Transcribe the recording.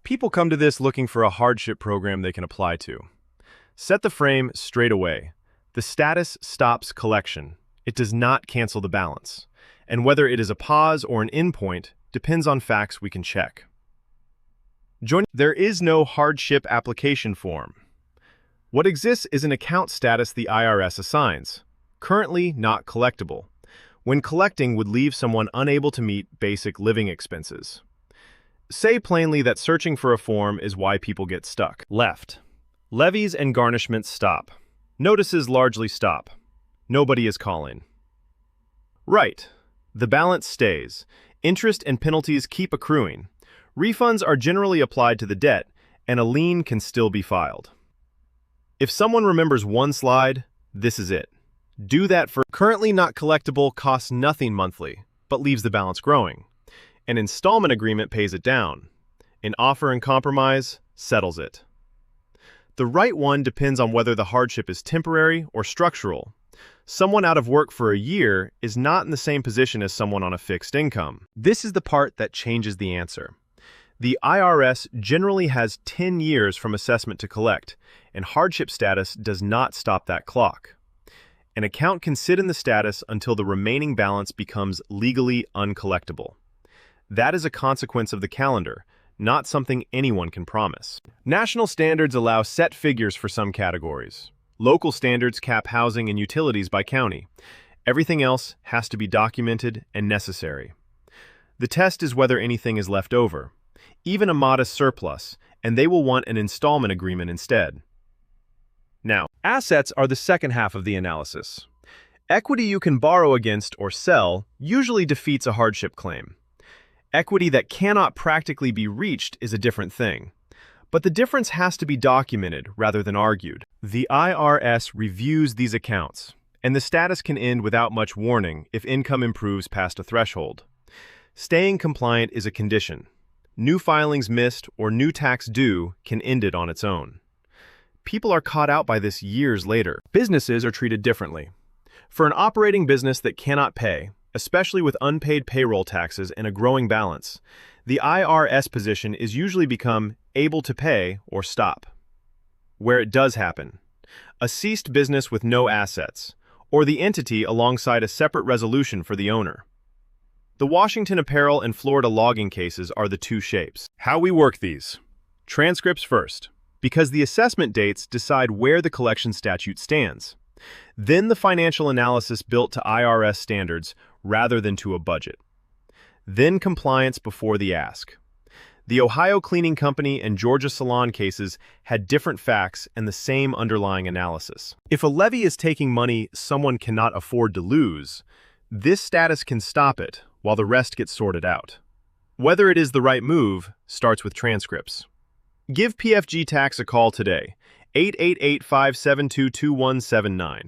People come to this looking for a hardship program they can apply to. Set the frame straight away. The status stops collection. It does not cancel the balance. And whether it is a pause or an endpoint depends on facts we can check. There is no hardship application form. What exists is an account status the IRS assigns, currently not collectible, when collecting would leave someone unable to meet basic living expenses. Say plainly that searching for a form is why people get stuck. Left. Levies and garnishments stop. Notices largely stop. Nobody is calling. Right. The balance stays. Interest and penalties keep accruing. Refunds are generally applied to the debt, and a lien can still be filed. If someone remembers one slide, this is it. Do that for Currently Not Collectible costs nothing monthly, but leaves the balance growing. An installment agreement pays it down. An offer and compromise settles it. The right one depends on whether the hardship is temporary or structural. Someone out of work for a year is not in the same position as someone on a fixed income. This is the part that changes the answer. The IRS generally has 10 years from assessment to collect, and hardship status does not stop that clock. An account can sit in the status until the remaining balance becomes legally uncollectible. That is a consequence of the calendar, not something anyone can promise. National standards allow set figures for some categories. Local standards cap housing and utilities by county. Everything else has to be documented and necessary. The test is whether anything is left over, even a modest surplus, and they will want an installment agreement instead. Now, assets are the second half of the analysis. Equity you can borrow against or sell usually defeats a hardship claim. Equity that cannot practically be reached is a different thing. But the difference has to be documented rather than argued. The IRS reviews these accounts, and the status can end without much warning if income improves past a threshold. Staying compliant is a condition. New filings missed or new tax due can end it on its own. People are caught out by this years later. Businesses are treated differently. For an operating business that cannot pay, especially with unpaid payroll taxes and a growing balance, the IRS position is usually become able to pay or stop. Where it does happen, a ceased business with no assets, or the entity alongside a separate resolution for the owner. The Washington apparel and Florida logging cases are the two shapes. How we work these. Transcripts first, because the assessment dates decide where the collection statute stands. Then the financial analysis built to IRS standards rather than to a budget. Then compliance before the ask. The Ohio Cleaning Company and Georgia Salon cases had different facts and the same underlying analysis. If a levy is taking money someone cannot afford to lose, this status can stop it while the rest gets sorted out. Whether it is the right move starts with transcripts. Give PFGTAX a call today, 888-572-2179.